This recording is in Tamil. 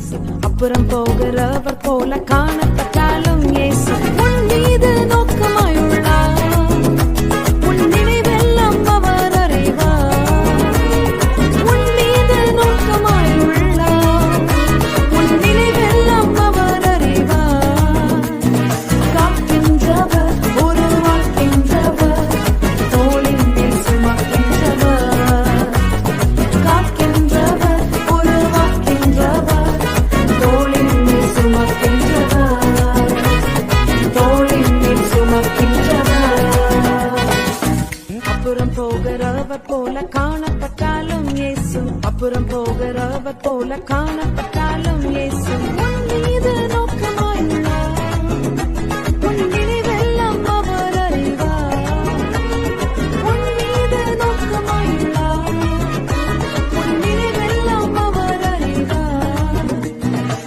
இயேசு. அப்புறம் போகிறவர் போல காணப்பட்டாலும் இயேசு உன் மீது நோக்கமாயுள்ளார். உன் நினைவெல்லாம் அவர் அறிவார். உன் மீது நோக்கமாயுள்ளார். உன் நினைவெல்லாம் அவர் அறிவார். காக்கின்றவர், உருவாக்கின்றவர், தோளின் மேல் சுமக்கின்றவர். காக்கின்றவர், உருவாக்கின்றவர், தோளின் மேல் சுமக்கின்றவர். தோளின் மேல் சுமக்கின்றவர். அப்புறம் போகிறவர் போல காணப்பட்டாலும் இயேசு. அப்புறம் போகிறவர் போல காணப்பட்டாலும் இயேசு.